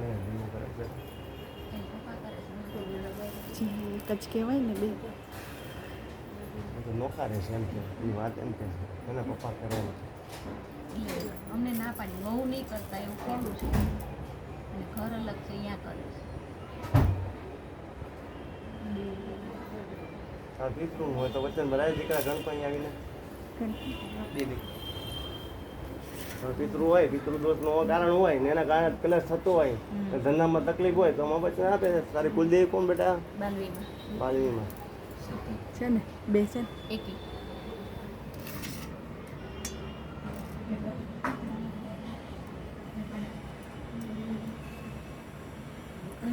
પાણી ભીનું કરે છે. કચ કહેવાય ને બે તો નોખા રહેશે એમ કે એ વાત એમ કે એના પપ્પા કરે એમ. અમને ના પાડી બહુ નહીં કરતા એવું કહેલું છે અને ઘર અલગ છે અહીંયા કરે છે. પિતૃ હોય તો વચન ભરાય દીકરા ગણપતિ આવીને દીદી પિતૃ હોય પિતૃ દોષનું કારણ હોય ને એના કારણે કલેશ થતો હોય ધંધામાં તકલીફ હોય તો અમારા વચન આપે. તારી કુલદેવી કોણ બેટા? બાલવીમાં છે ને બે છે ને એકી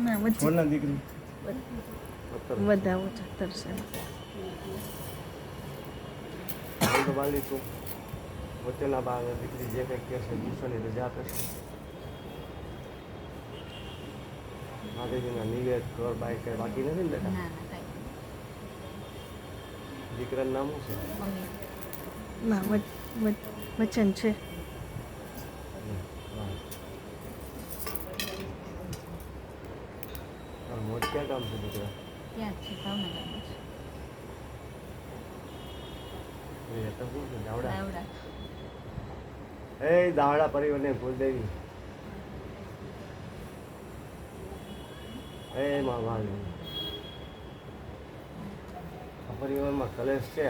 ના વચ્ચે કોના દીકરી વધાવો 17 છે તો બાલી તું વચ્ચેના ભાગ દીકરી જે કંઈક કહેશે ગુસ્સાની રજા આપે છે. માતાજીના નિવેદ ઘર બાઈક કંઈ બાકી નથી ને બેટા? ના ના કાંઈ દીકરાનું નામ શું છે? મમ્મી ના વચન છે મોજ ક્યાં કામ છે દીકરા? ત્યાં જ છે ભાવનગરમાં છે એ તો શું છે દાવડા? દાવડા એ દાવડા પરિવારને કુલદેવી એ માં ભાવી આ પરિવારમાં કલેશ છે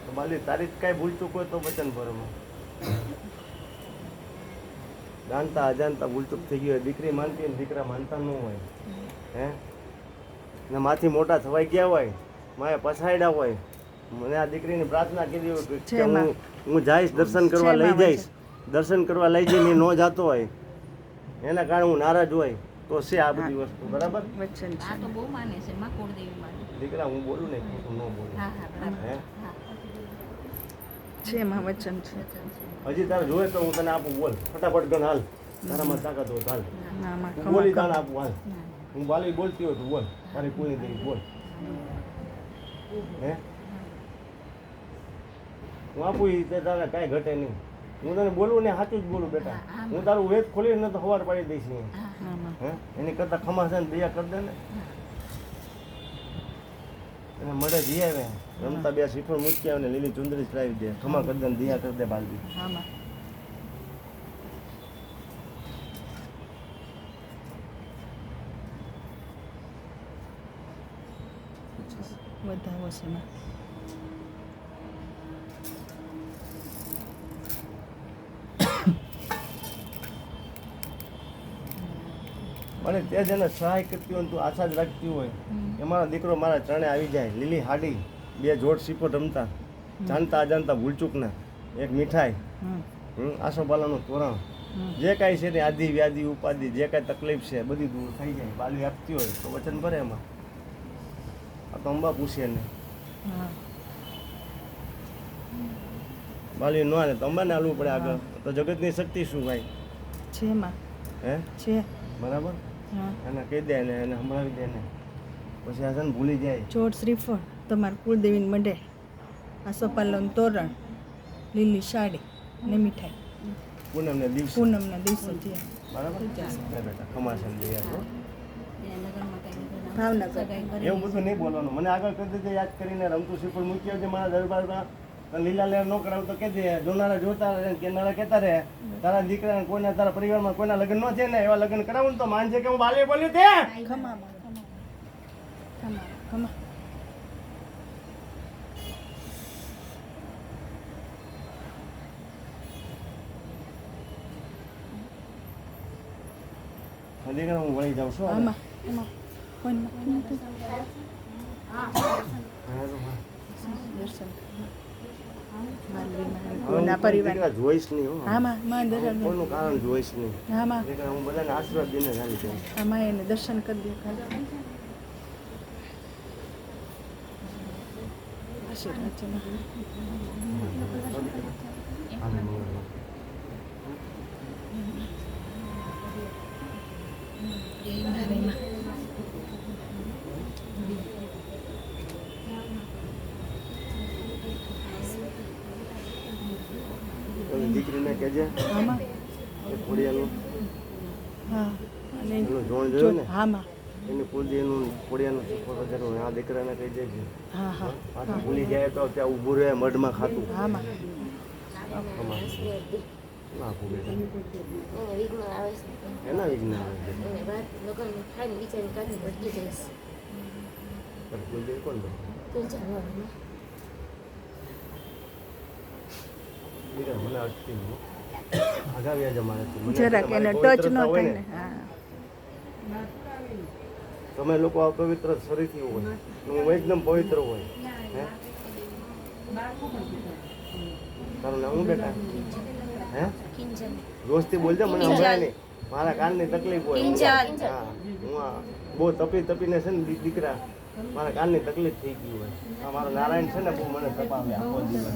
તો બાલી તારી જ કાંઈ ભૂલ ચૂક હોય તો વચન ભરમાં જાણતા અજાણતા ભૂલચૂક થઈ ગઈ હોય. દીકરી માનતી હોય દીકરા માનતા ન હોય હે ને માથી મોટા થવાઈ ગયા હોય માએ પછાડ્યા હોય. મને આ દીકરીની પ્રાર્થના કરી હોય કે હું જઈશ દર્શન કરવા લઈ જઈશ દર્શન કરવા લઈ જઈને ન જતો હોય એના કારણે હું નારાજ હોય તો છે આ બધી વસ્તુ બરાબર. વચન આ છે તો બહુ માને છે માં કુળદેવી માને દીકરા હું બોલું ને ખોટું ન બોલું હા હા બરાબર હે હા છે એમાં વચન છે વચન છે હજી તારે જોઈએ તો હું તને આપું બોલ ફટાફટ ગણ હાલ તારામાં તાકાત હોય તો હાલ ના માં હું બોલી તાણે આપું હાલ ના હું બાલી બોલતી હોય તો બોલ મારી કોઈની દેવી બોલ હે હું આપું એ તે તારે કાંઈ ઘટે નહીં. હું તને બોલું ને સાચું જ બોલું બેટા. હું તારું વેદ ખોલીને તો સવાર પાડી દઈશ અહીંયા. ના માં હે એની કરતાં ખમા છે ને દયા કરી દે ને એને મળે જઈ આવે રમતા બે શ્રીફળ મૂકી આવે ને લીલી ચુંદડી ચડાવી દે ખમા કરી દે ને દયા કરી દે બાલદી. હા માં વધાવો છે માં અને તે જેને સહાય કરતી હોય તું આશા જ રાખતી હોય એ મારો દીકરો મારા ચરણે આવી જાય. લીલી હાડી બે જોડ શ્રીફળ રમતા જાણતા અજાણતા ભૂલચૂકના એક મીઠાઈ આસોપાલાનું તોરણ જે કાંઈ છે ને આદિ વ્યાધિ ઉપાધિ જે કાંઈ તકલીફ છે બધી દૂર થઈ જાય. બાલી આપતી હોય તો વચન ભરે એમાં. આ તો અંબા પૂછે ને હા બાલી ન હાલે તો અંબાને હાલવું પડે આગળ. તો જગતની શક્તિ શું ભાઈ છે માં હે છે બરાબર. હા એને કહી દે ને એને સંભળાવી દે ને પછી આ છે ને ભૂલી જાય. ચોટ શ્રીફળ તમારા કુળદેવીને મંડે આસોપાલવનું તોરણ લીલી સાડી ને મીઠાઈ પૂનમને દિવસે પૂનમના દિવસે છે બરાબર ને બેટા ખમાસન દે યાર હો. ત્યાં લગ્નમાં કાંઈ ભાવનગર. સગાઈ કરી એવું બધું નહીં બોલવાનું. મને આગળ કરી દેજે યાદ કરીને રમતું શ્રીફળ મૂકી આવજે મારા દરબારમાં. લીલા લેર ન કરાવ તો કહેજે જોનારા જોતા રહે કેનારા કહેતા રહે તારા દીકરા કોઈના તારા પરિવારમાં કોઈના લગ્ન ન છે ને એવા લગ્ન કરાવું તો માનશે કે હું બાલે બોલ્યું તે ખમા માં ખમા ખમા દીકરા હું વળી જાઉં છું આમાં આમાં કોઈમાં દર્શન કોના પરિવાર દીકરા જોઈશ નહીં હો. હા માં દર્શન કોઈનું કારણ જોઈશ નહીં. હા માં દીકરા હું બધાને આશીર્વાદ દઈને ચાલી જાઉં. આમાં એને દર્શન કરી દે આશીર્વાદ છે માં. દીકરીને કહેજે આમાં કે ખોડિયાનું હા એનું જોણ જોયું ને હા માં એની કુલદેવીનું કોડિયાનું સુપર કર્યું આ દીકરાને કહી દેજે હા હા પાછું ભૂલી જાય તો ત્યાં ઊભું રહે મઢમાં ખાતું હા માં નાખું બેટા એને વિઘ્ન આવે છે એના વિજ્ઞાન આવે છે એને વાત લોકોને ખાઈને બિચારી કાઢી ભટકી જાય પણ કુલદેવી કોણ બને? છે તો ચાલો દીકરા મને અટકી નહીં હો. આગાવ્યા જ અમારાથી. મને જરાક તમારી એને ટચ ન પવિત્રતા હોય થાય ને, ને હા તમે લોકો આ પવિત્ર શરીરથી હોય હું એકદમ પવિત્ર હોય હે તારું નામ શું બેટા હે કિંજલ દોસ્તી બોલજો મને હમણાં નહીં મારા કાનની તકલીફ હોય કિંજલ. હા હું આ બહુ તપીને છે ને દીકરા મારા કાનની તકલીફ થઈ ગઈ હોય આ મારો નારાયણ છે ને બહુ મને તપાવે આખો દિવસ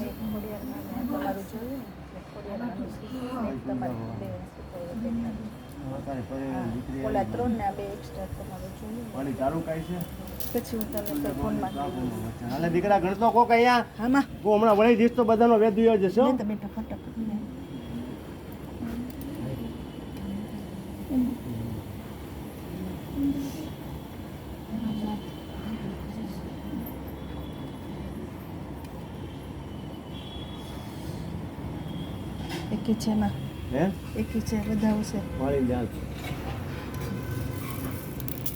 તારી પરિવારની દીકરી ઓલા 3 ને આ 2 એક્સ્ટ્રા તમારું જોયું વાળી તારું કાંઈ છે પછી હું તમને ફોનમાં હાલે દીકરા ગણતો કોક અહીંયા હા માં હું હમણાં વળી દઈશ તો બધાનો વેદ વિયો જશે હો. બેટા બેટા ફટાફટ એકી છે માં હે એકી છે વધાવું છે વાળી જાલ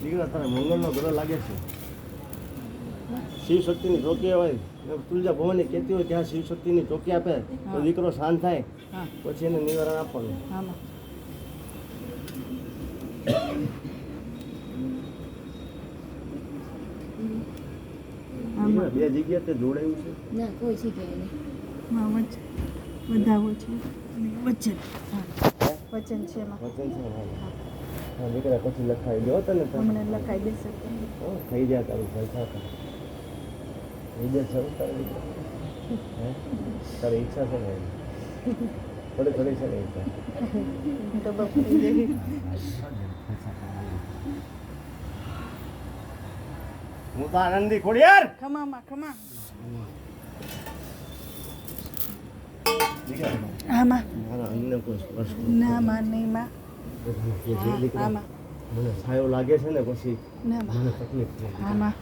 દીકરા તારે મંગળનો ગ્રહ લાગે છે શિવ શક્તિની ચોકી હોય તુલજા ભવાની કહેતી હોય ત્યાં શિવ શક્તિની ચોકી આપે તો દીકરો શાંત થાય હા પછી એને નિવારણ આપવાનું હા માં દીકરા બે જગ્યાએ તે જોડાયું છે ના કોઈ જગ્યાએ નહીં માં વચ્ચે વધાવું છે અને વચન હા વચન છે માં વચન છે હા દીકરા પછી લખાવી દો તને હમણાં લખાઈ દેશે થઈ જાય તારું પૈસા થઈ જાય સર તારે દીકરા હે તારી ઈચ્છા છે ને થોડી થોડી છે ને ઈચ્છા તો બપોરે જઈ હું તો આનંદી ખોડિયાર ખમા માં ખમા દીકરા હા માં મારા અંગને કોઈ સ્પર્શ ના માં નહીં માં દીકરા હા માં મને છાયો લાગે છે ને પછી ના માં મને તકલીફ થઈ હા માં